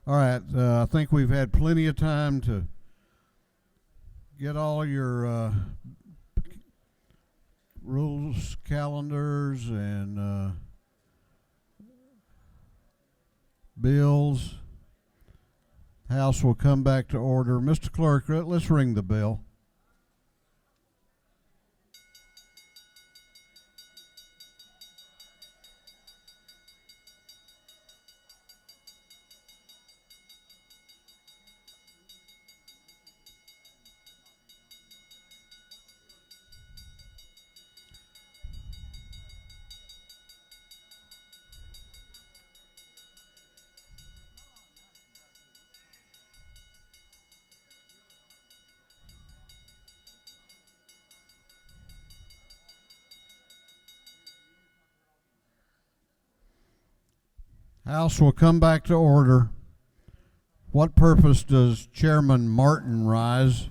All right, I think we've had plenty of time to get all your rules, calendars, and bills. House will come back to order. Mr. Clerk, let's ring the bell. House will come back to order. What purpose does Chairman Martin rise?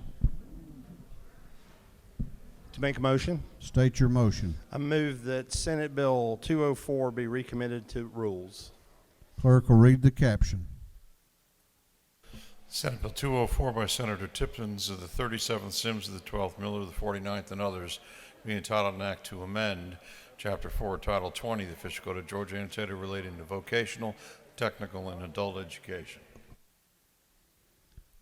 To make a motion, State your motion. I move that Senate Bill 204 be recommitted to rules. Clerk will read the caption. Senate Bill 204 by Senator Tiptons of the 37th, Sims of the 12th, Miller of the 49th, and others, being entitled an act to amend Chapter 4, Title 20, the Official Code of Georgia, annotated relating to vocational, technical, and adult education.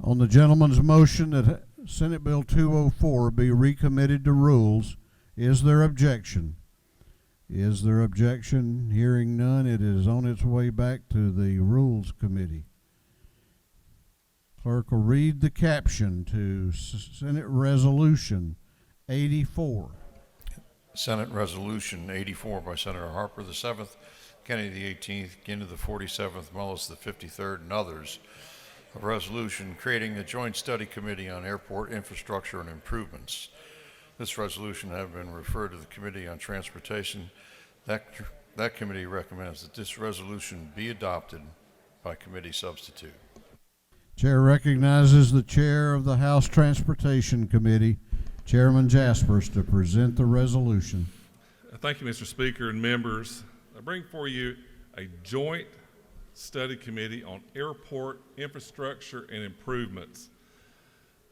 On the gentleman's motion that Senate Bill 204 be recommitted to rules, is there objection? Is there objection? Hearing none, it is on its way back to the Rules Committee. Clerk will read the caption to Senate Resolution 84. Senate Resolution 84 by Senator Harper the 7th, Kennedy the 18th, Ginna the 47th, Mullis the 53rd, and others. A resolution creating a joint study committee on airport infrastructure and improvements. This resolution has been referred to the Committee on Transportation. That committee recommends that this resolution be adopted by committee substitute. Chair recognizes the chair of the House Transportation Committee, Chairman Jaspers, to present the resolution. Thank you, Mr. Speaker and members. I bring for you a joint study committee on airport infrastructure and improvements.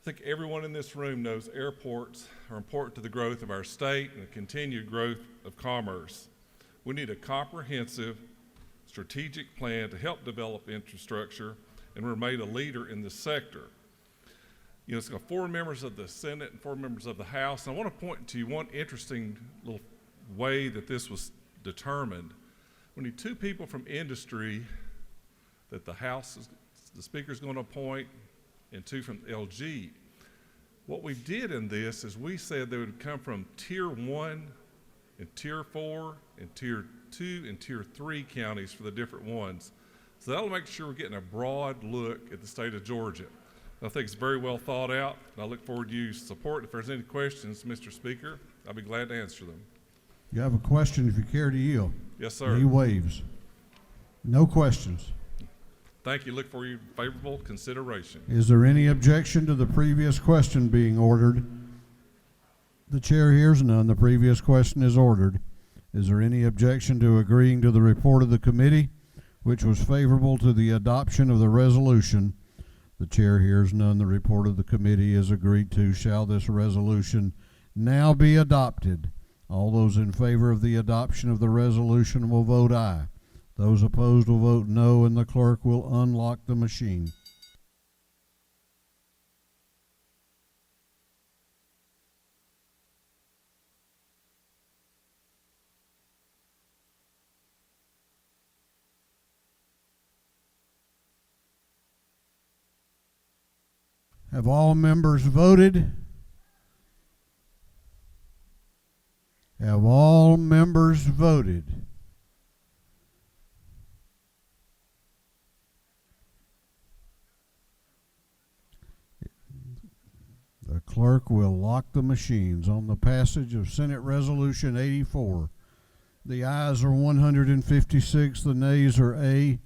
I think everyone in this room knows airports are important to the growth of our state and the continued growth of commerce. We need a comprehensive strategic plan to help develop infrastructure and remain a leader in this sector. You know, it's got 4 members of the Senate and 4 members of the House. And I want to point to you one interesting little way that this was determined. We need 2 people from industry that the Speaker is going to appoint, and 2 from LG. What we did in this is we said they would come from Tier 1 and Tier 4 and Tier 2 and Tier 3 counties for the different ones. So that'll make sure we're getting a broad look at the state of Georgia. I think it's very well thought out, and I look forward to your support. If there's any questions, Mr. Speaker, I'll be glad to answer them. You have a question if you care to yield. Yes, sir. He waves. No questions. Thank you. Look for your favorable consideration. Is there any objection to the previous question being ordered? The chair hears none. The previous question is ordered. Is there any objection to agreeing to the report of the committee, which was favorable to the adoption of the resolution? The chair hears none. The report of the committee is agreed to. Shall this resolution now be adopted? All those in favor of the adoption of the resolution will vote aye. Those opposed will vote no, and the clerk will unlock the machine. Have all members voted? Have all members voted? The clerk will lock the machines on the passage of Senate Resolution 84. The ayes are 156, the nays are A.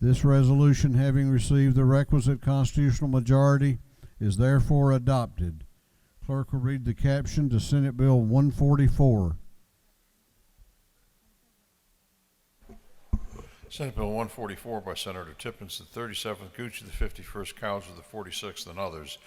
This resolution, having received the requisite constitutional majority, is therefore adopted. Clerk will read the caption to Senate Bill 144. Senate Bill 144 by Senator Tippins, the 37th, Gucci, the 51st, Cowser, the 46th, and others,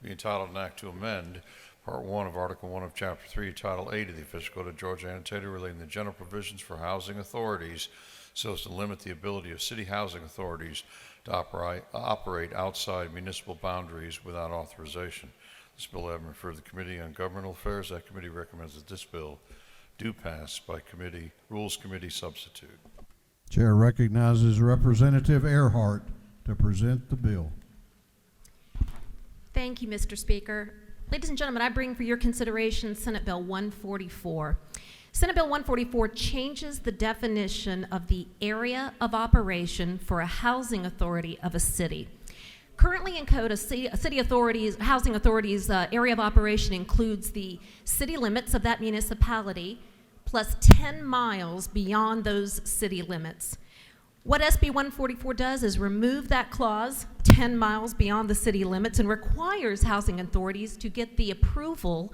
be entitled an act to amend Part 1 of Article 1 of Chapter 3, Title 8 of the Official Code of Georgia, annotated relating to general provisions for housing authorities so as to limit the ability of city housing authorities to operate outside municipal boundaries without authorization. This bill having referred to the Committee on Governmental Affairs, that committee recommends that this bill do pass by Rules Committee substitute. Chair recognizes Representative Earhart to present the bill. Thank you, Mr. Speaker. Ladies and gentlemen, I bring for your consideration Senate Bill 144. Senate Bill 144 changes the definition of the area of operation for a housing authority of a city. Currently in code, housing authority's area of operation includes the city limits of that municipality plus 10 miles beyond those city limits. What SB 144 does is remove that clause, 10 miles beyond the city limits, and requires housing authorities to get the approval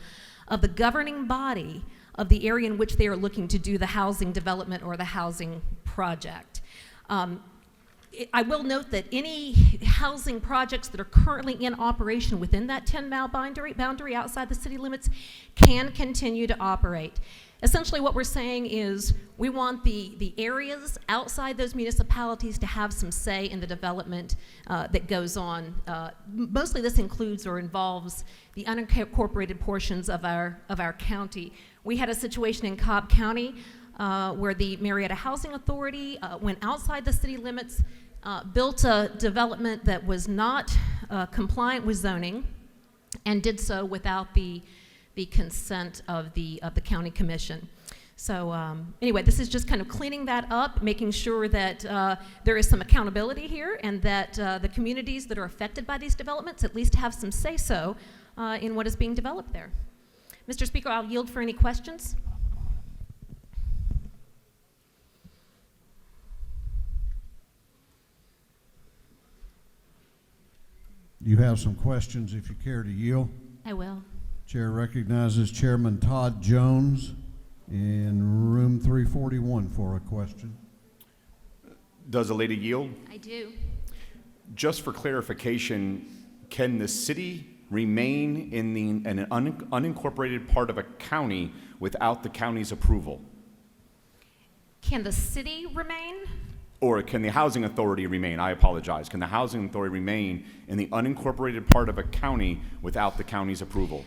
of the governing body of the area in which they are looking to do the housing development or the housing project. I will note that any housing projects that are currently in operation within that 10-mile boundary outside the city limits can continue to operate. Essentially what we're saying is we want the areas outside those municipalities to have some say in the development that goes on. Mostly this includes or involves the unincorporated portions of our county. We had a situation in Cobb County where the Marietta Housing Authority went outside the city limits, built a development that was not compliant with zoning, and did so without the consent of the county commission. So anyway, this is just kind of cleaning that up, making sure that there is some accountability here, and that the communities that are affected by these developments at least have some say-so in what is being developed there. Mr. Speaker, I'll yield for any questions. You have some questions if you care to yield. I will. Chair recognizes Chairman Todd Jones in room 341 for a question. Does the lady yield? I do. Just for clarification, can the city remain in an unincorporated part of a county without the county's approval? Can the city remain? Or can the housing authority remain? I apologize. Can the housing authority remain in the unincorporated part of a county without the county's approval?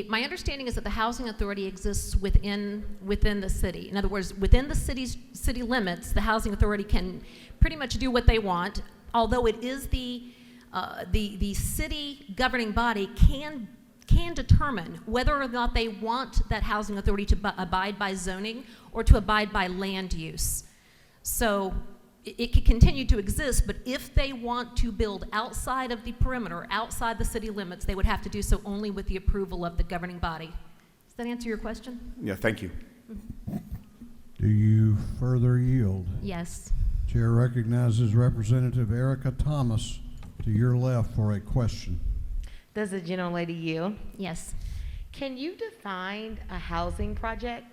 My understanding is that the housing authority exists within the city. In other words, within the city limits, the housing authority can pretty much do what they want, although it is the city governing body can determine whether or not they want that housing authority to abide by zoning or to abide by land use. So it could continue to exist, but if they want to build outside of the perimeter, outside the city limits, they would have to do so only with the approval of the governing body. Does that answer your question? Yeah, thank you. Do you further yield? Yes. Chair recognizes Representative Erica Thomas to your left for a question. Does the gentlelady yield? Yes. Can you define a housing project?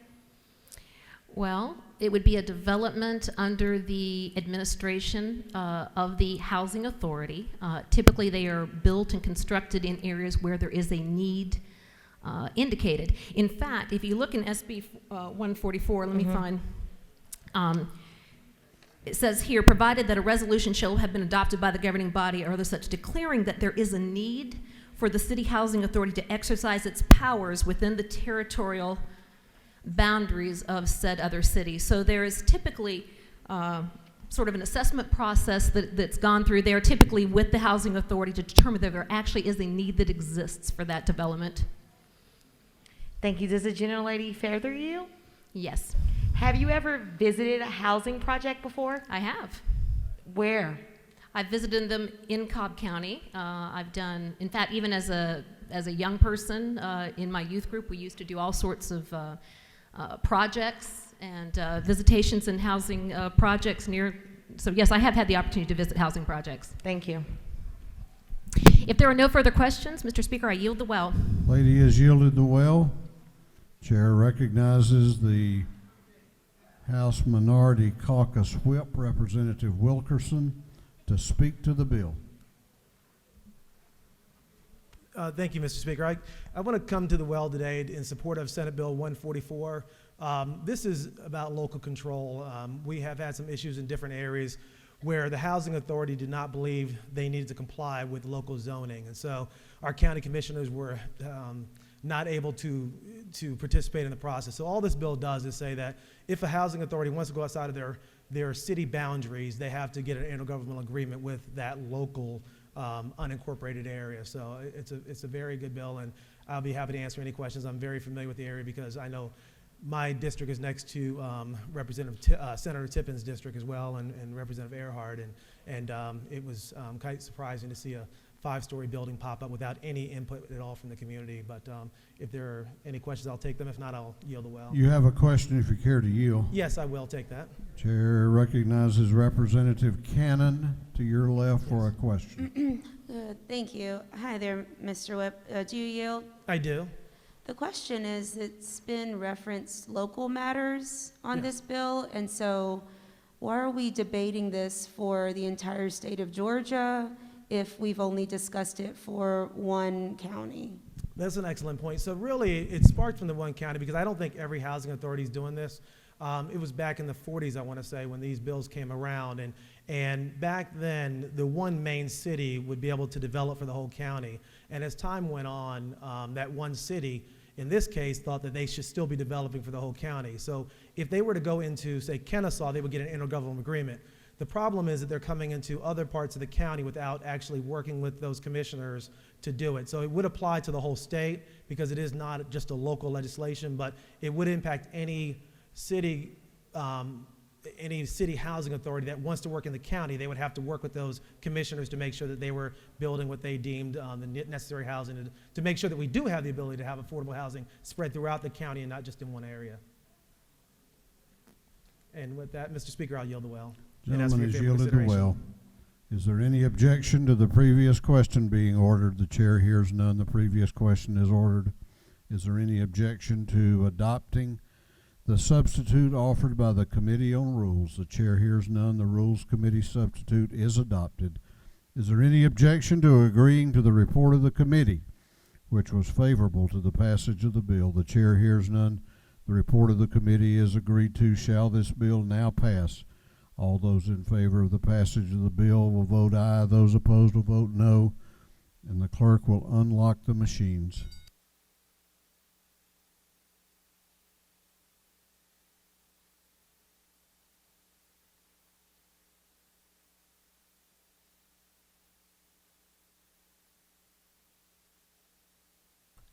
Well, it would be a development under the administration of the housing authority. Typically, they are built and constructed in areas where there is a need indicated. In fact, if you look in SB 144, let me find, it says here, provided that a resolution shall have been adopted by the governing body or other such declaring that there is a need for the city housing authority to exercise its powers within the territorial boundaries of said other city. So there is typically sort of an assessment process that's gone through there, typically with the housing authority, to determine that there actually is a need that exists for that development. Thank you. Does the gentlelady further yield? Yes, Have you ever visited a housing project before? I have. Where? I've visited them in Cobb County. I've done, in fact, even as a young person in my youth group, we used to do all sorts of projects and visitations in housing projects near. So yes, I have had the opportunity to visit housing projects. Thank you. If there are no further questions, Mr. Speaker, I yield the well. Lady has yielded the well. Chair recognizes the House Minority Caucus Whip Representative Wilkerson to speak to the bill. Thank you, Mr. Speaker. I want to come to the well today in support of Senate Bill 144. This is about local control. We have had some issues in different areas where the Housing Authority did not believe they needed to comply with local zoning. And so our county commissioners were not able to participate in the process. So all this bill does is say that if a housing authority wants to go outside of their city boundaries, they have to get an intergovernmental agreement with that local unincorporated area. So it's a very good bill, and I'll be happy to answer any questions. I'm very familiar with the area because I know my district is next to Senator Tippin's district as well, and Representative Earhart, and it was quite surprising to see a 5-story building pop up without any input at all from the community. But if there are any questions, I'll take them. If not, I'll yield the well. You have a question if you care to yield. Yes, I will take that. Chair recognizes Representative Cannon to your left for a question. Thank you. Hi there, Mr. Whip. Do you yield? I do. The question is, it's been referenced local matters on this bill, and so why are we debating this for the entire state of Georgia if we've only discussed it for one county? That's an excellent point. So really, it sparked from the one county because I don't think every housing authority is doing this. It was back in the 40s, I want to say, when these bills came around. And back then, the one main city would be able to develop for the whole county. And as time went on, that one city, in this case, thought that they should still be developing for the whole county. So if they were to go into, say, Kennesaw, they would get an intergovernmental agreement. The problem is that they're coming into other parts of the county without actually working with those commissioners to do it. So it would apply to the whole state because it is not just a local legislation, but it would impact any city housing authority that wants to work in the county. They would have to work with those commissioners to make sure that they were building what they deemed the necessary housing to make sure that we do have the ability to have affordable housing spread throughout the county and not just in one area. And with that, Mr. Speaker, I'll yield the well. Gentleman has yielded the well. Is there any objection to the previous question being ordered? The chair hears none. The previous question is ordered. Is there any objection to adopting the substitute offered by the Committee on Rules? The chair hears none. The Rules Committee substitute is adopted. Is there any objection to agreeing to the report of the committee, which was favorable to the passage of the bill? The chair hears none. The report of the committee is agreed to. Shall this bill now pass? All those in favor of the passage of the bill will vote aye. Those opposed will vote no. And the clerk will unlock the machines.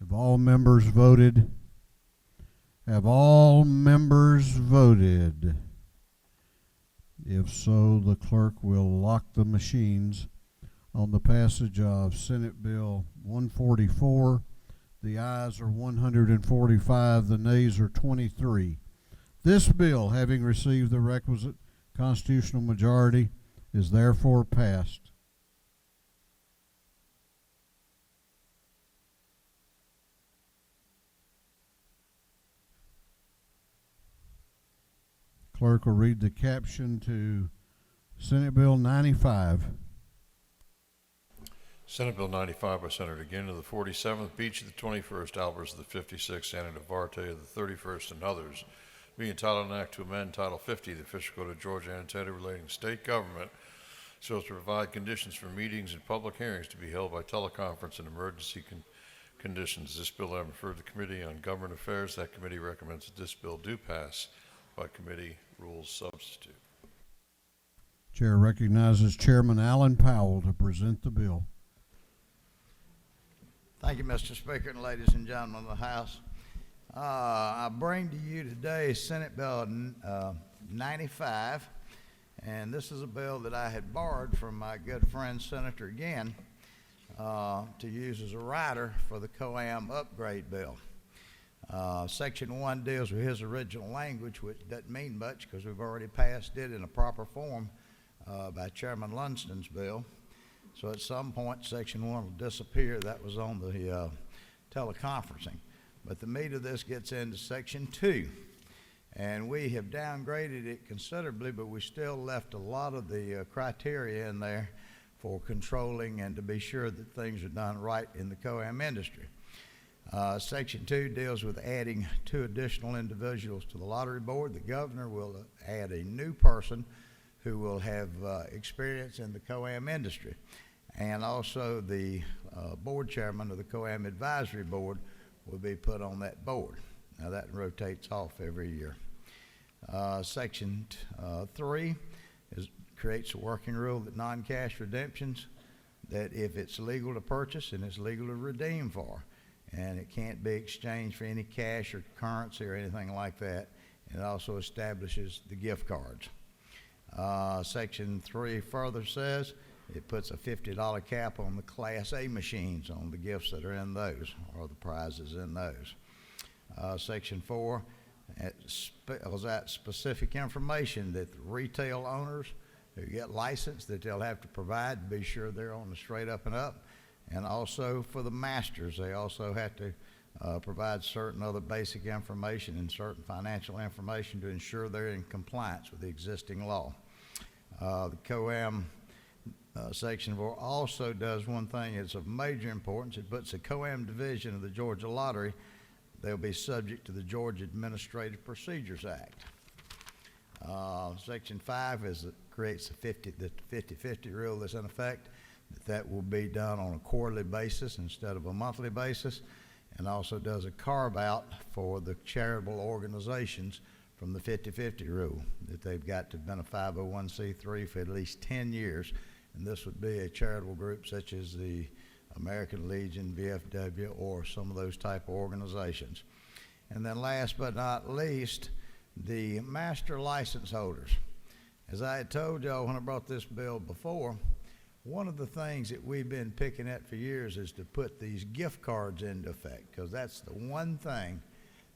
Have all members voted? Have all members voted? If so, the clerk will lock the machines on the passage of Senate Bill 144. The ayes are 145, the nays are 23. This bill, having received the requisite constitutional majority, is therefore passed. Clerk will read the caption to Senate Bill 95. Senate Bill 95 by Senator Ginn of the 47th, Beach of the 21st, Albers of the 56th, Anna Duarte of the 31st, and others, being entitled an act to amend Title 50 of the Official Code of Georgia annotated relating to state government so as to provide conditions for meetings and public hearings to be held by teleconference in emergency conditions. This bill having referred to the Committee on Government Affairs, that committee recommends that this bill do pass by committee rules substitute. Chair recognizes Chairman Allen Powell to present the bill. Thank you, Mr. Speaker, and ladies and gentlemen of the House. I bring to you today Senate Bill 95, and this is a bill that I had borrowed from my good friend Senator Ginn to use as a rider for the COAM upgrade bill. Section 1 deals with his original language, which doesn't mean much because we've already passed it in a proper form by Chairman Lunston's bill. So at some point, Section 1 will disappear. That was on the teleconferencing. But the meat of this gets into Section 2. And we have downgraded it considerably, but we still left a lot of the criteria in there for controlling and to be sure that things are done right in the COAM industry. Section 2 deals with adding 2 additional individuals to the lottery board. The governor will add a new person who will have experience in the COAM industry. And also the board chairman of the COAM advisory board will be put on that board. Now that rotates off every year. Section 3 creates a working rule that non-cash redemptions, that if it's legal to purchase and it's legal to redeem for, and it can't be exchanged for any cash or currency or anything like that. And it also establishes the gift cards. Section 3 further says it puts a $50 cap on the Class A machines, on the gifts that are in those, or the prizes in those. Section 4 spells out specific information that the retail owners who get licensed that they'll have to provide to be sure they're on the straight up and up. And also for the masters, they also have to provide certain other basic information and certain financial information to ensure they're in compliance with the existing law. The COAM Section 4 also does one thing that's of major importance. It puts the COAM division of the Georgia Lottery, they'll be subject to the Georgia Administrative Procedures Act. Section 5 creates the 50-50 rule that's in effect. That will be done on a quarterly basis instead of a monthly basis, and also does a carve out for the charitable organizations from the 50-50 rule, that they've got to have been a 501c3 for at least 10 years, and this would be a charitable group such as the American Legion, VFW, or some of those type of organizations. And then last but not least, the master license holders. As I had told y'all when I brought this bill before, one of the things that we've been picking at for years is to put these gift cards into effect, because that's the one thing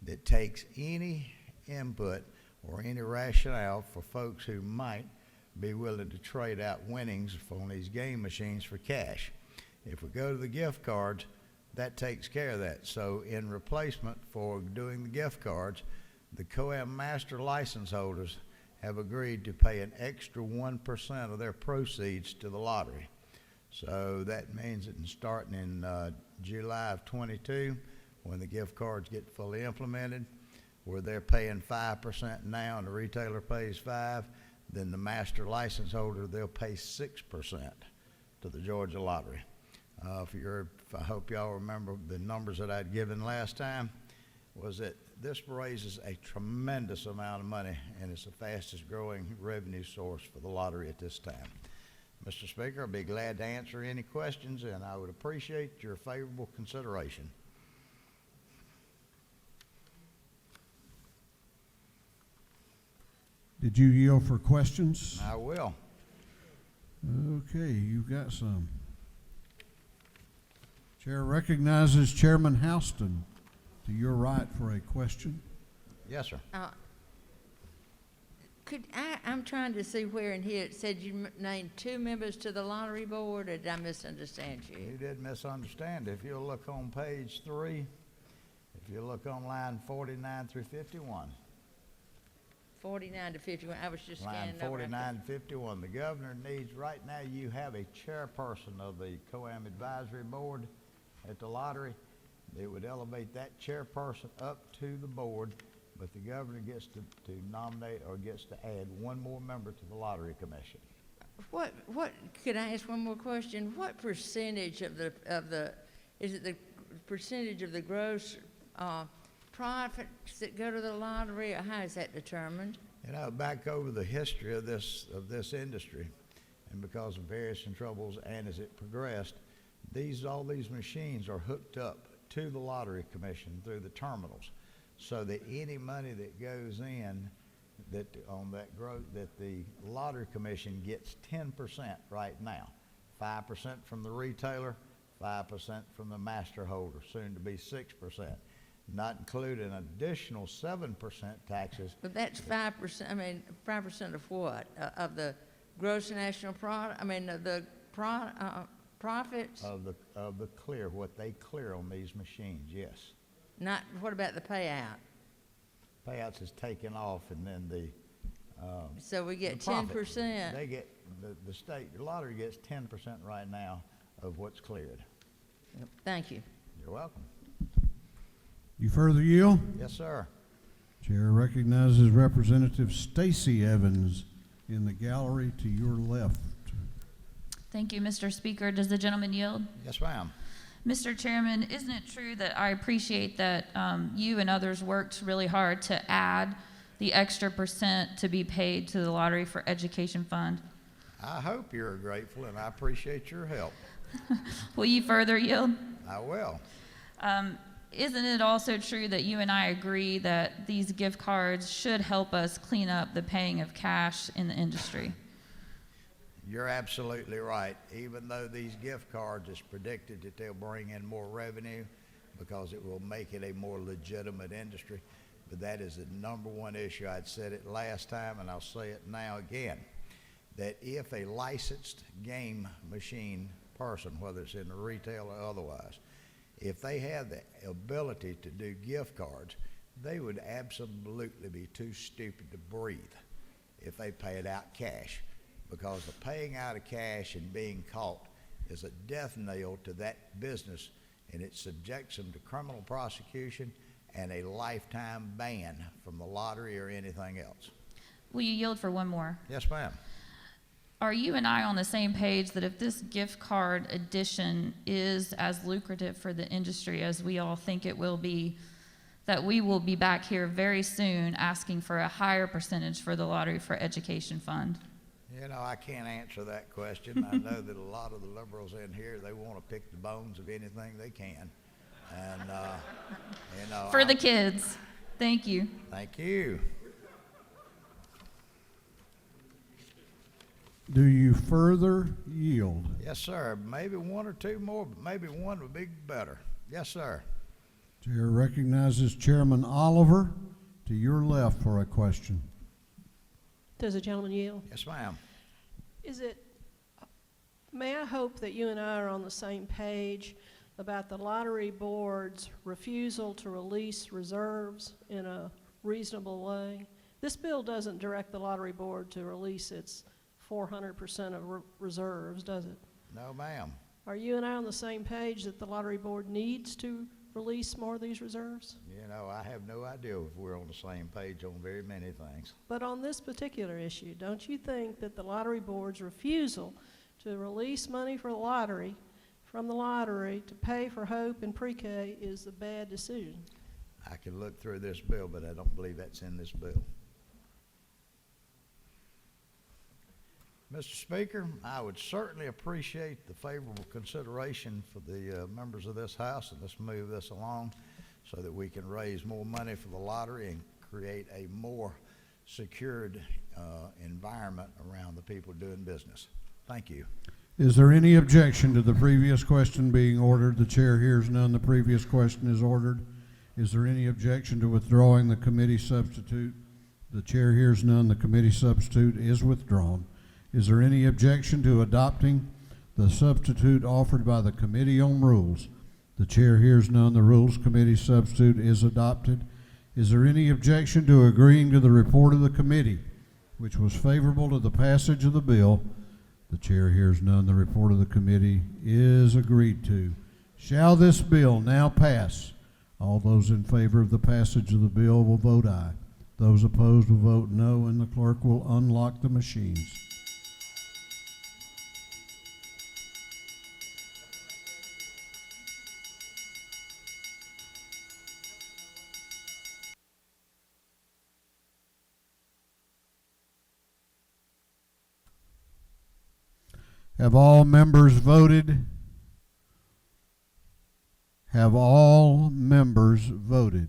that takes any input or any rationale for folks who might be willing to trade out winnings from these game machines for cash. If we go to the gift cards, that takes care of that. So in replacement for doing the gift cards, the COAM master license holders have agreed to pay an extra 1% of their proceeds to the lottery. So that means that starting in July of 22, when the gift cards get fully implemented, where they're paying 5% now and the retailer pays 5%, then the master license holder, they'll pay 6% to the Georgia Lottery. I hope y'all remember the numbers that I'd given last time, was that this raises a tremendous amount of money, and it's the fastest growing revenue source for the lottery at this time. Mr. Speaker, I'd be glad to answer any questions, and I would appreciate your favorable consideration. Did you yield for questions? I will. Okay, you've got some. Chair recognizes Chairman Houston. To your right for a question. Yes, sir. I'm trying to see where in here it said you named 2 members to the lottery board, or did I misunderstand you? You did misunderstand. If you'll look on page 3, if you look on line 49 through 51. 49 to 51. I was just Line scanning over. 49 to 51. The governor needs, right now you have a chairperson of the COAM advisory board at the lottery. It would elevate that chairperson up to the board, but the governor gets to nominate or gets to add 1 more member to the lottery commission. What, could I ask one more question? What percentage of the, is it the percentage of the gross profits that go to the lottery, or how is that determined? You know, back over the history of this industry, and because of various troubles and as it progressed, all these machines are hooked up to the lottery commission through the terminals, so that any money that goes in that the lottery commission gets 10% right now, 5% from the retailer, 5% from the master holder, soon to be 6%, not including an additional 7% taxes. But that's 5%. I mean, 5% of what? Of the gross national product? I mean, the profits? Of the clear, what they clear on these machines, yes. Not, what about the payout? payouts is taken off, and then the So we get the profit. 10%. They get, the state lottery gets 10% right now of what's cleared. Thank you. You're welcome. You further yield? Yes, sir. Chair recognizes Representative Stacy Evans in the gallery to your left. Thank you, Mr. Speaker. Does the gentleman yield? Yes, ma'am. Mr. Chairman, isn't it true that I appreciate that you and others worked really hard to add the extra % to be paid to the Lottery for Education Fund? I hope you're grateful, and I appreciate your help. Will you further yield? I will. Isn't it also true that you and I agree that these gift cards should help us clean up the paying of cash in the industry? You're absolutely right. Even though these gift cards, it's predicted that they'll bring in more revenue because it will make it a more legitimate industry. But that is the number one issue. I'd said it last time, and I'll say it now again, that if a licensed game machine person, whether it's in the retail or otherwise, if they have the ability to do gift cards, they would absolutely be too stupid to breathe if they paid out cash, because the paying out of cash and being caught is a death knell to that business, and it subjects them to criminal prosecution and a lifetime ban from the lottery or anything else. Will you yield for one more? Yes, ma'am. Are you and I on the same page that if this gift card addition is as lucrative for the industry as we all think it will be, that we will be back here very soon asking for a higher percentage for the Lottery for Education Fund? You know, I can't answer that question. I know that a lot of the liberals in here, they want to pick the bones of anything they can. And, you know. For the kids. Thank you. Thank you. Do you further yield? Yes, sir. Maybe one or two more, but maybe one would be better. Yes, sir. Chair recognizes Chairman Oliver to your left for a question. Does the gentleman yield? Yes, ma'am. May I hope that you and I are on the same page about the lottery board's refusal to release reserves in a reasonable way? This bill doesn't direct the lottery board to release its 400% of reserves, does it? No, ma'am. Are you and I on the same page that the lottery board needs to release more of these reserves? You know, I have no idea if we're on the same page on very many things. But on this particular issue, don't you think that the lottery board's refusal to release money for the lottery, from the lottery to pay for Hope and pre-K is a bad decision? I can look through this bill, but I don't believe that's in this bill. Mr. Speaker, I would certainly appreciate the favorable consideration for the members of this House, and let's move this along so that we can raise more money for the lottery and create a more secured environment around the people doing business. Thank you. Is there any objection to the previous question being ordered? The chair hears none. The previous question is ordered. Is there any objection to withdrawing the committee substitute? The chair hears none. The committee substitute is withdrawn. Is there any objection to adopting the substitute offered by the Committee on Rules? The chair hears none. The Rules Committee substitute is adopted. Is there any objection to agreeing to the report of the committee, which was favorable to the passage of the bill? The chair hears none. The report of the committee is agreed to. Shall this bill now pass? All those in favor of the passage of the bill will vote aye. Those opposed will vote no, and the clerk will unlock the machines. Have all members voted? Have all members voted?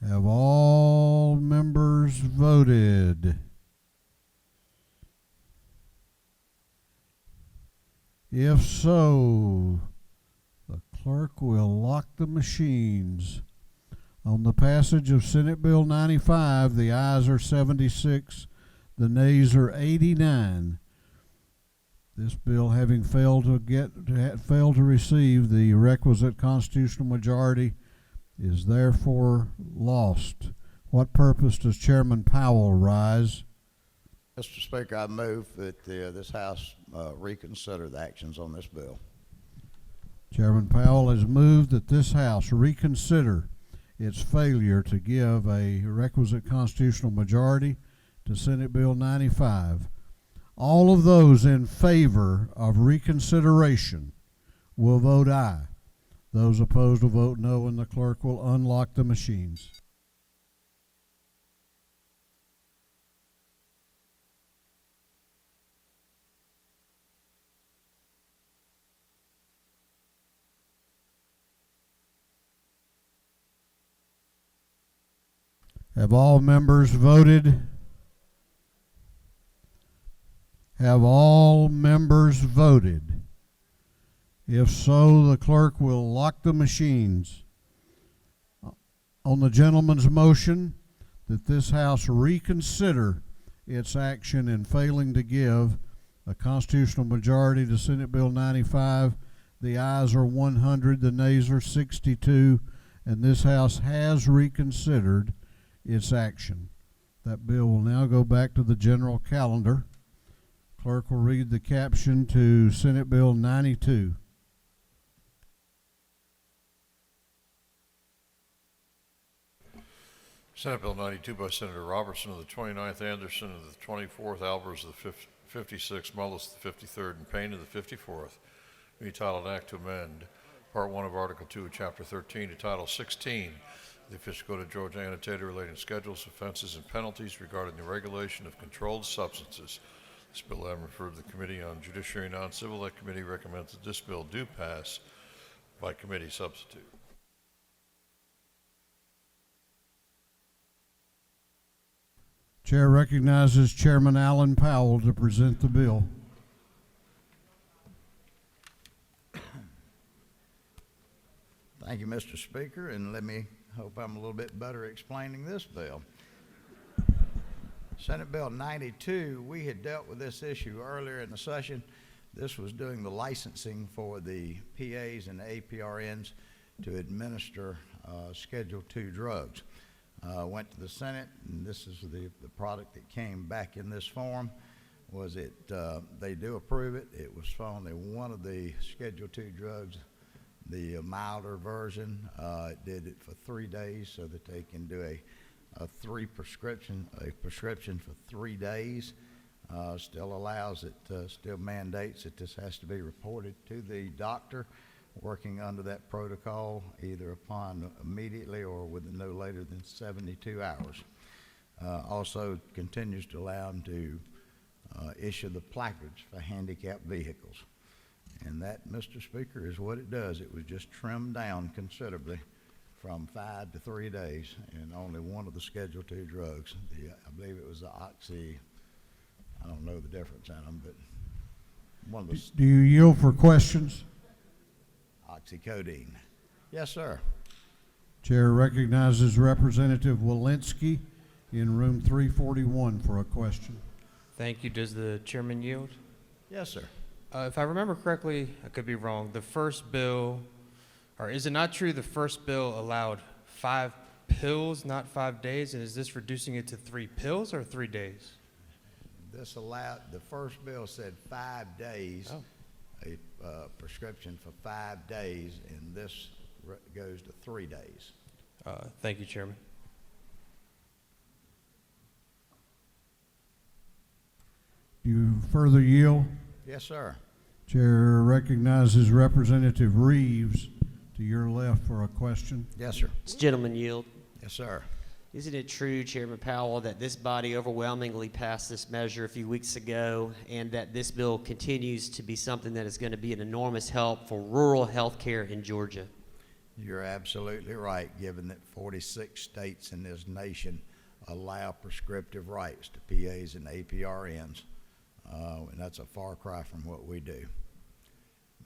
Have all members voted? If so, the clerk will lock the machines. On the passage of Senate Bill 95, the ayes are 76, the nays are 89. This bill having failed to receive the requisite constitutional majority is therefore lost. What purpose does Chairman Powell rise? Mr. Speaker, I move that this House reconsider the actions on this bill. Chairman Powell has moved that this House reconsider its failure to give a requisite constitutional majority to Senate Bill 95. All of those in favor of reconsideration will vote aye. Those opposed will vote no, and the clerk will unlock the machines. Have all members voted? Have all members voted? If so, the clerk will lock the machines. On the gentleman's motion that this House reconsider its action in failing to give a constitutional majority to Senate Bill 95, the ayes are 100, the nays are 62, and this House has reconsidered its action. That bill will now go back to the general calendar. Clerk will read the caption to Senate Bill 92. Senate Bill 92 by Senator Robertson of the 29th, Anderson of the 24th, Albers of the 56th, Mullis of the 53rd, and Payne of the 54th. Be titled Act to Amend Part 1 of Article 2 of Chapter 13 to Title 16 the Official Code of Georgia annotated relating schedules, offenses, and penalties regarding the regulation of controlled substances. This bill having referred to the Committee on Judiciary and Non-Civil, that committee recommends that this bill do pass by committee substitute. Chair recognizes Chairman Allen Powell to present the bill. Thank you, Mr. Speaker, and let me hope I'm a little bit better explaining this bill. Senate Bill 92, we had dealt with this issue earlier in the session. This was doing the licensing for the PAs and the APRNs to administer Schedule II drugs. Went to the Senate, and this is the product that came back in this form. They do approve it. It was found that one of the Schedule II drugs, the milder version, did it for 3 days so that they can do a prescription for 3 days. Still allows it, still mandates that this has to be reported to the doctor working under that protocol, either upon immediately or within no later than 72 hours. Also continues to allow them to issue the placards for handicapped vehicles. And that, Mr. Speaker, is what it does. It was just trimmed down considerably from 5 to 3 days, and only one of the Schedule II drugs. I believe it was the Oxy. I don't know the difference in them, but one of the Do you yield for questions? oxycodone. Yes, sir. Chair recognizes Representative Walensky in room 341 for a question. Thank you. Does the chairman yield? Yes, sir. If I remember correctly, I could be wrong. The first bill, or is it not true the first bill allowed 5 pills, not 5 days? And is this reducing it to 3 pills or 3 days? This allowed, the first bill said 5 days, a prescription for 5 days, and this goes to 3 days. Thank you, Chairman. Do you further yield? Yes, sir. Chair recognizes Representative Reeves to your left for a question. Yes, sir. Does the gentleman yield? Yes, sir. Isn't it true, Chairman Powell, that this body overwhelmingly passed this measure a few weeks ago, and that this bill continues to be something that is going to be an enormous help for rural health care in Georgia? You're absolutely right, given that 46 states in this nation allow prescriptive rights to PAs and APRNs, and that's a far cry from what we do.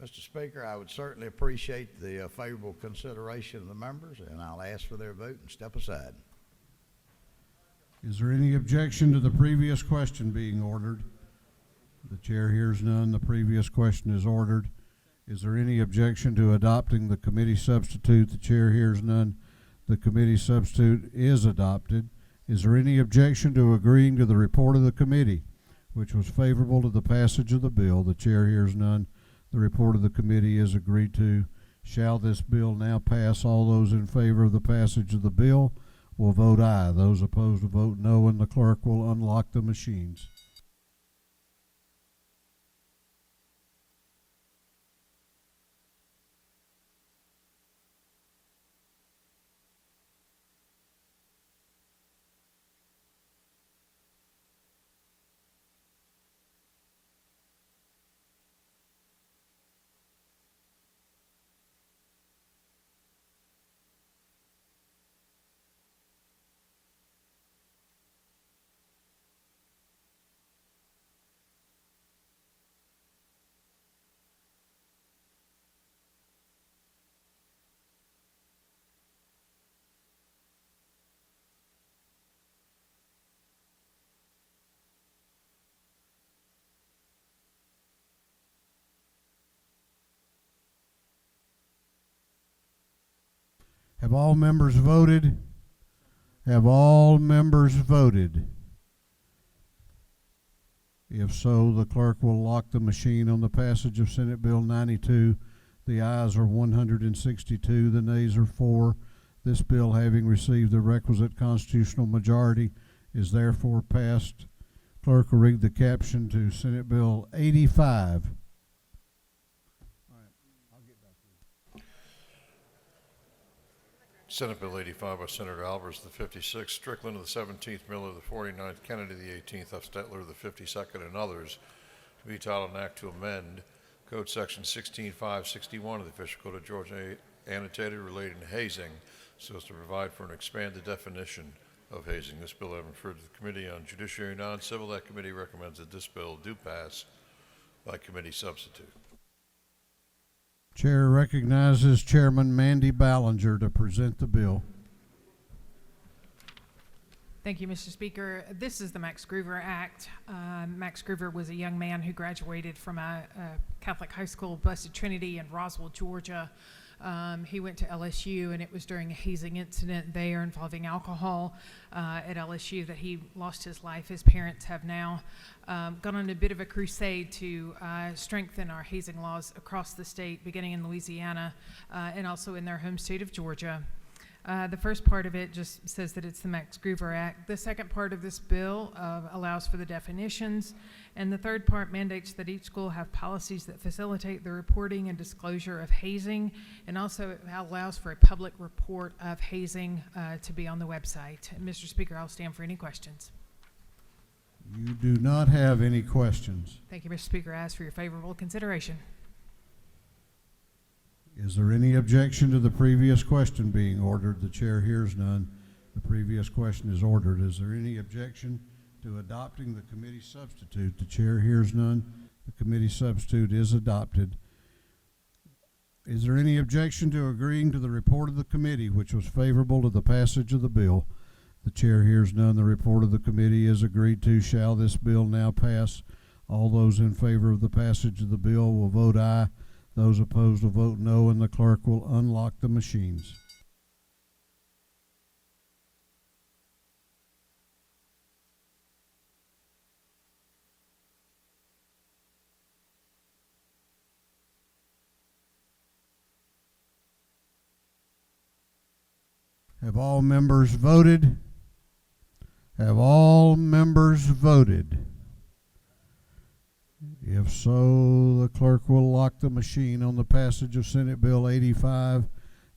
Mr. Speaker, I would certainly appreciate the favorable consideration of the members, and I'll ask for their vote and step aside. Is there any objection to the previous question being ordered? The chair hears none. The previous question is ordered. Is there any objection to adopting the committee substitute? The chair hears none. The committee substitute is adopted. Is there any objection to agreeing to the report of the committee, which was favorable to the passage of the bill? The chair hears none. The report of the committee is agreed to. Shall this bill now pass? All those in favor of the passage of the bill will vote aye. Those opposed will vote no, and the clerk will unlock the machines. Have all members voted? Have all members voted? If so, the clerk will lock the machine on the passage of Senate Bill 92. The ayes are 162, the nays are 4. This bill, having received the requisite constitutional majority, is therefore passed. Clerk will read the caption to Senate Bill 85. Senate Bill 85 by Senator Alvarez, the 56th, Strickland of the 17th, Miller of the 49th, Kennedy the 18th, Huffstetler of the 52nd, and others, to be titled an act to amend Code Section 16.561 of the Official Code of Georgia, annotated relating to hazing, so as to provide for an expanded definition of hazing. This bill having referred to the Committee on Judiciary and Non-Civil, that committee recommends that this bill do pass by committee substitute. Chair recognizes Chairman Mandy Ballinger to present the bill. Thank you, Mr. Speaker. This is the Max Groover Act. Max Groover was a young man who graduated from a Catholic high school, Blessed Trinity, in Roswell, Georgia. He went to LSU, and it was during a hazing incident there involving alcohol at LSU that he lost his life. His parents have now gone on a bit of a crusade to strengthen our hazing laws across the state, beginning in Louisiana and also in their home state of Georgia. The first part of it just says that it's the Max Groover Act. The second part of this bill allows for the definitions, and the third part mandates that each school have policies that facilitate the reporting and disclosure of hazing, and also it allows for a public report of hazing to be on the website. And Mr. Speaker, I'll stand for any questions. You do not have any questions. Thank you, Mr. Speaker. I ask for your favorable consideration. Is there any objection to the previous question being ordered? The chair hears none. The previous question is ordered. Is there any objection to adopting the committee substitute? The chair hears none. The committee substitute is adopted. Is there any objection to agreeing to the report of the committee, which was favorable to the passage of the bill? The chair hears none. The report of the committee is agreed to. Shall this bill now pass? All those in favor of the passage of the bill will vote aye. Those opposed will vote no, and the clerk will unlock the machines. Have all members voted? Have all members voted? If so, the clerk will lock the machine on the passage of Senate Bill 85.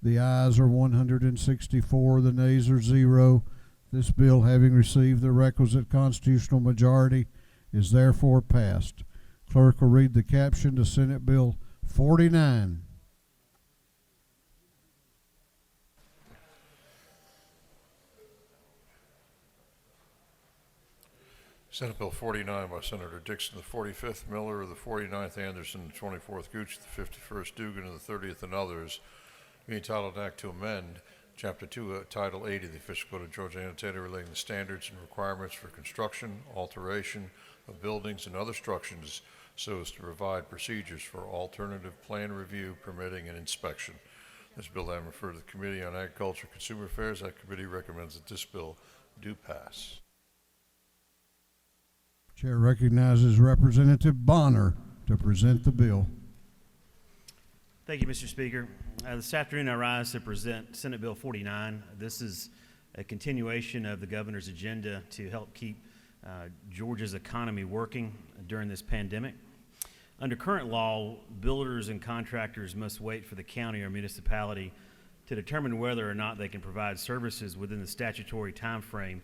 The ayes are 164, the nays are 0. This bill, having received the requisite constitutional majority, is therefore passed. Clerk will read the caption to Senate Bill 49. Senate Bill 49 by Senator Dixon, the 45th, Miller of the 49th, Anderson, the 24th, Gooch, the 51st, Dugan of the 30th, and others, being entitled an act to amend Chapter 2, Title 80 of the Official Code of Georgia, annotated relating to standards and requirements for construction, alteration, of buildings and other structures so as to provide procedures for alternative plan review, permitting, and inspection. This bill having referred to the Committee on Agriculture and Consumer Affairs, that committee recommends that this bill do pass. Chair recognizes Representative Bonner to present the bill. Thank you, Mr. Speaker. This afternoon I rise to present Senate Bill 49. This is a continuation of the governor's agenda to help keep Georgia's economy working during this pandemic. Under current law, builders and contractors must wait for the county or municipality to determine whether or not they can provide services within the statutory time frame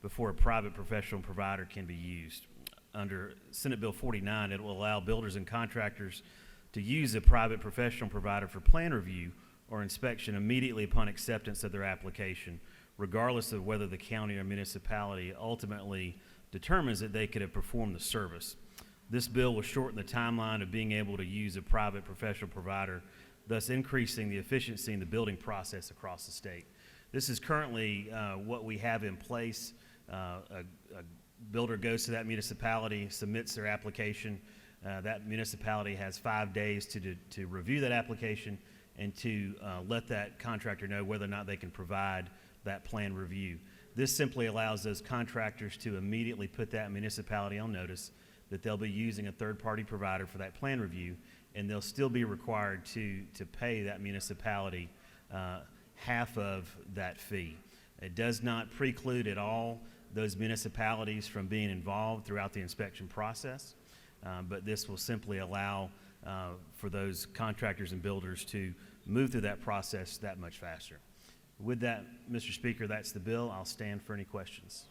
before a private professional provider can be used. Under Senate Bill 49, it will allow builders and contractors to use a private professional provider for plan review or inspection immediately upon acceptance of their application, regardless of whether the county or municipality ultimately determines that they could have performed the service. This bill will shorten the timeline of being able to use a private professional provider, thus increasing the efficiency in the building process across the state. This is currently what we have in place. A builder goes to that municipality, submits their application. That municipality has 5 days to review that application and to let that contractor know whether or not they can provide that plan review. This simply allows those contractors to immediately put that municipality on notice that they'll be using a third-party provider for that plan review, and they'll still be required to pay that municipality half of that fee. It does not preclude at all those municipalities from being involved throughout the inspection process, but this will simply allow for those contractors and builders to move through that process that much faster. With that, Mr. Speaker, that's the bill. I'll stand for any questions.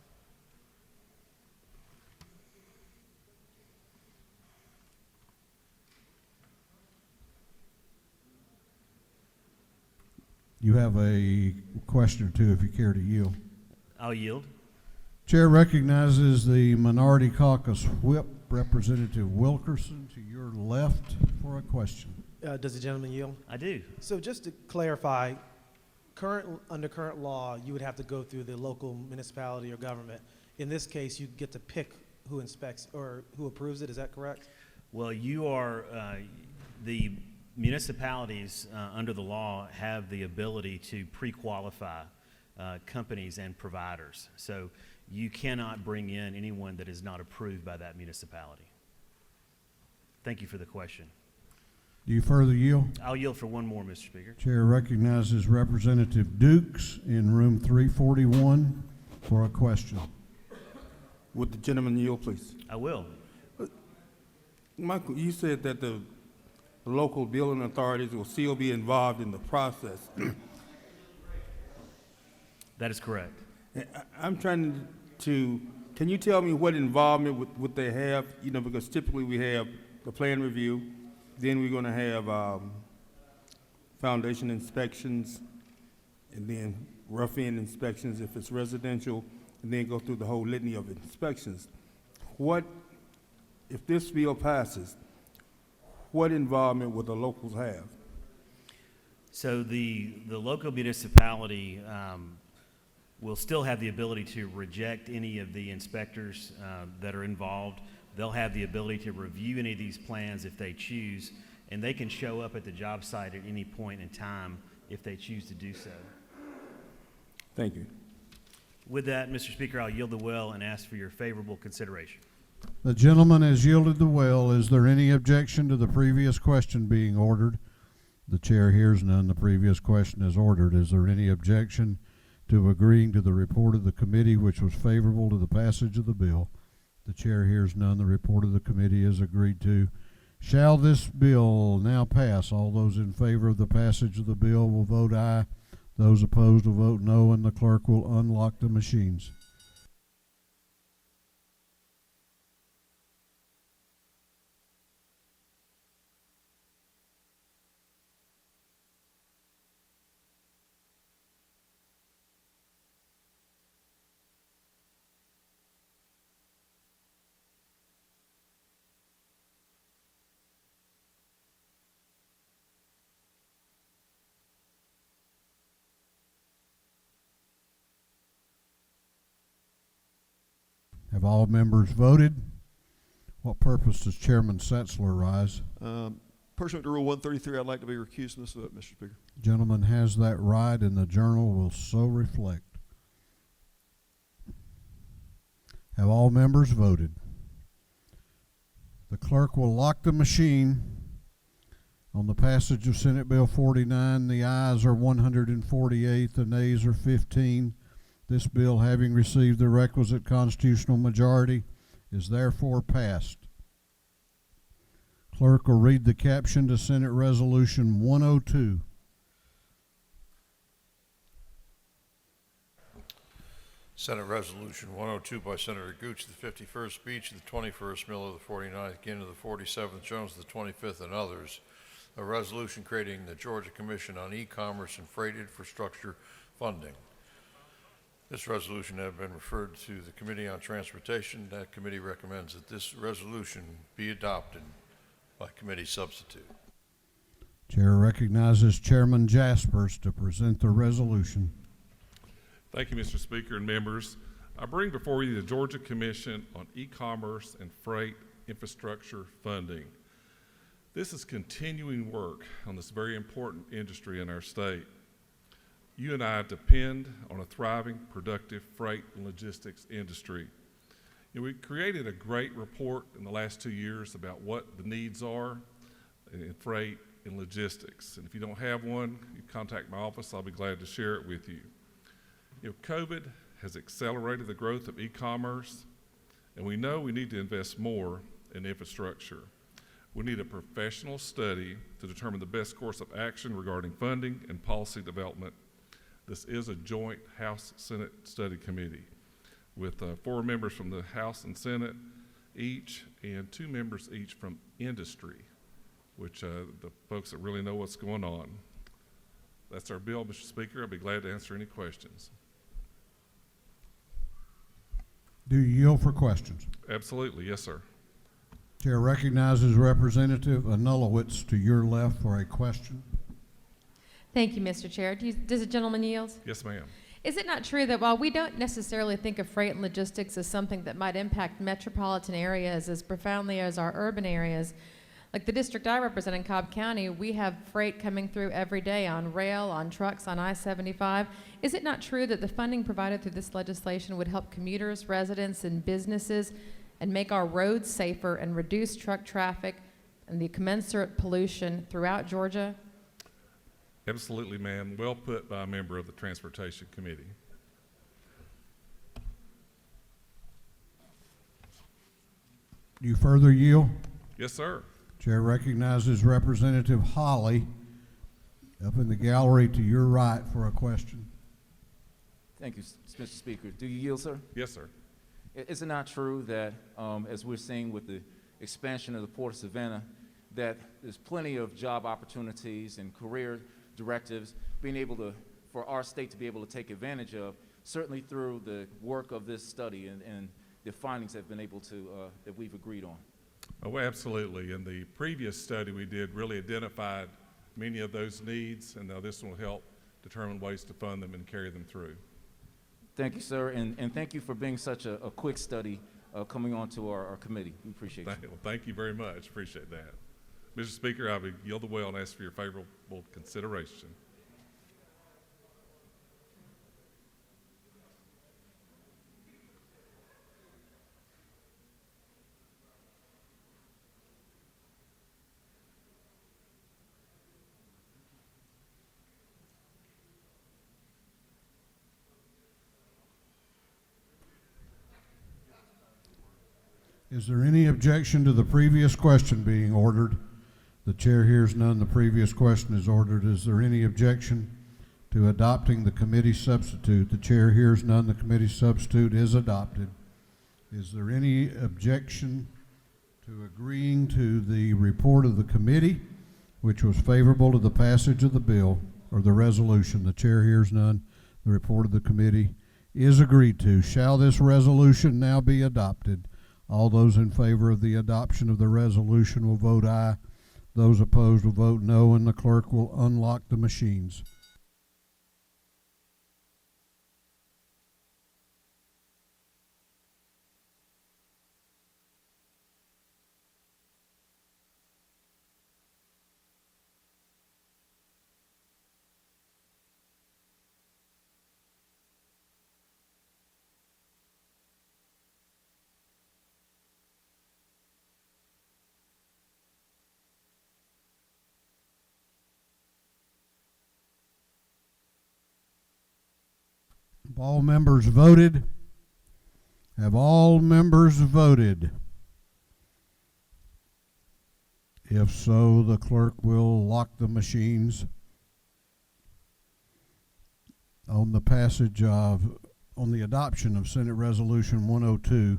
You have a question or two if you care to yield. I'll yield. Chair recognizes the Minority Caucus Whip, Representative Wilkerson, to your left for a question. Does the gentleman yield? I do. So just to clarify, under current law, you would have to go through the local municipality or government. In this case, you get to pick who inspects or who approves it. Is that correct? Well, you are, the municipalities under the law have the ability to pre-qualify companies and providers. So you cannot bring in anyone that is not approved by that municipality. Thank you for the question. Do you further yield? I'll yield for one more, Mr. Speaker. Chair recognizes Representative Dukes in room 341 for a question. Would the gentleman yield, please? I will. Michael, you said that the local building authorities will still be involved in the process. That is correct. I'm trying to, can you tell me what involvement would they have? You know, because typically we have the plan review, then we're going to have foundation inspections, and then rough-end inspections if it's residential, and then go through the whole litany of inspections. What, if this bill passes, what involvement would the locals have? So the local municipality will still have the ability to reject any of the inspectors that are involved. They'll have the ability to review any of these plans if they choose, and they can show up at the job site at any point in time if they choose to do so. Thank you. With that, Mr. Speaker, I'll yield the will and ask for your favorable consideration. The gentleman has yielded the will. Is there any objection to the previous question being ordered? The chair hears none. The previous question is ordered. Is there any objection to agreeing to the report of the committee which was favorable to the passage of the bill? The chair hears none. The report of the committee is agreed to. Shall this bill now pass? All those in favor of the passage of the bill will vote aye. Those opposed will vote no, and the clerk will unlock the machines. Have all members voted? What purpose does Chairman Setzler rise? Pursuant to Rule 133, I'd like to be recused from this vote, Mr. Speaker. Gentleman has that right, and the journal will so reflect. Have all members voted? The clerk will lock the machine on the passage of Senate Bill 49. The ayes are 148, the nays are 15. This bill, having received the requisite constitutional majority, is therefore passed. Clerk will read the caption to Senate Resolution 102. Senate Resolution 102 by Senator Gooch, the 51st speech of the 21st, Miller of the 49th, Ginn of the 47th, Jones of the 25th, and others. A resolution creating the Georgia Commission on E-Commerce and Freight Infrastructure Funding. This resolution has been referred to the Committee on Transportation. That committee recommends that this resolution be adopted by committee substitute. Chair recognizes Chairman Jaspers to present the resolution. Thank you, Mr. Speaker and members. I bring before you the Georgia Commission on E-Commerce and Freight Infrastructure Funding. This is continuing work on this very important industry in our state. You and I depend on a thriving, productive freight and logistics industry. We created a great report in the last 2 years about what the needs are in freight and logistics. And if you don't have one, you contact my office. I'll be glad to share it with you. COVID has accelerated the growth of e-commerce, and we know we need to invest more in infrastructure. We need a professional study to determine the best course of action regarding funding and policy development. This is a joint House-Senate study committee with 4 members from the House and Senate each, and 2 members each from industry, which the folks that really know what's going on. That's our bill, Mr. Speaker. I'll be glad to answer any questions. Do you yield for questions? Absolutely, yes, sir. Chair recognizes Representative Anulowicz to your left for a question. Thank you, Mr. Chair. Does the gentleman yield? Yes, ma'am. Is it not true that while we don't necessarily think of freight and logistics as something that might impact metropolitan areas as profoundly as our urban areas, like the district I represent in Cobb County, we have freight coming through every day on rail, on trucks, on I-75. Is it not true that the funding provided through this legislation would help commuters, residents, and businesses and make our roads safer and reduce truck traffic and the commensurate pollution throughout Georgia? Absolutely, ma'am. Well put by a member of the Transportation Committee. Do you further yield? Yes, sir. Chair recognizes Representative Holly up in the gallery to your right for a question. Thank you, Mr. Speaker. Do you yield, sir? Yes, sir. Is it not true that, as we're seeing with the expansion of the Port of Savannah, that there's plenty of job opportunities and career directives being able to, for our state to be able to take advantage of, certainly through the work of this study and the findings that have been able to, that we've agreed on? Oh, absolutely. In the previous study we did really identified many of those needs, and now this will help determine ways to fund them and carry them through. Thank you, sir, and thank you for being such a quick study coming on to our committee. We appreciate you. Well, thank you very much. Appreciate that. Mr. Speaker, I would yield the will and ask for your favorable consideration. Is there any objection to the previous question being ordered? The chair hears none. The previous question is ordered. Is there any objection to adopting the committee substitute? The chair hears none. The committee substitute is adopted. Is there any objection to agreeing to the report of the committee, which was favorable to the passage of the bill or the resolution? The chair hears none. The report of the committee is agreed to. Shall this resolution now be adopted? All those in favor of the adoption of the resolution will vote aye. Those opposed will vote no, and the clerk will unlock the machines. all members voted? Have all members voted? If so, the clerk will lock the machines. On the adoption of Senate Resolution 102,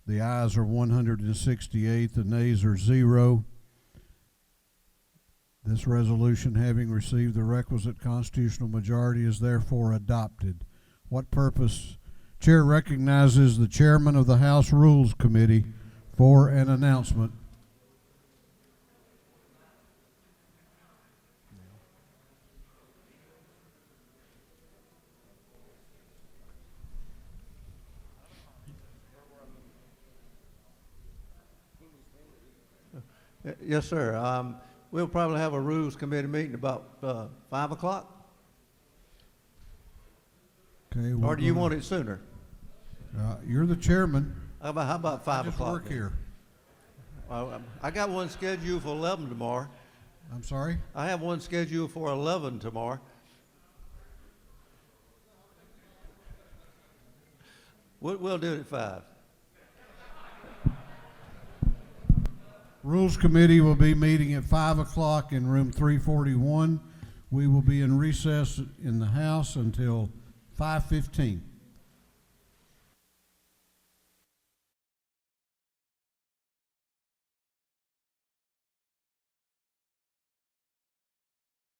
the ayes are 168, the nays are 0. This resolution, having received the requisite constitutional majority, is therefore adopted. What purpose? Chair recognizes the chairman of the House Rules Committee for an announcement. Yes, sir. We'll probably have a Rules Committee meeting about 5 o'clock. Okay. Or do you want it sooner? You're the chairman. How about 5 I just o'clock? work here. I got one scheduled for 11 tomorrow. I'm sorry? I have one scheduled for 11 tomorrow. We'll do it at 5. Rules Committee will be meeting at 5 o'clock in room 341. We will be in recess in the House until 5:15.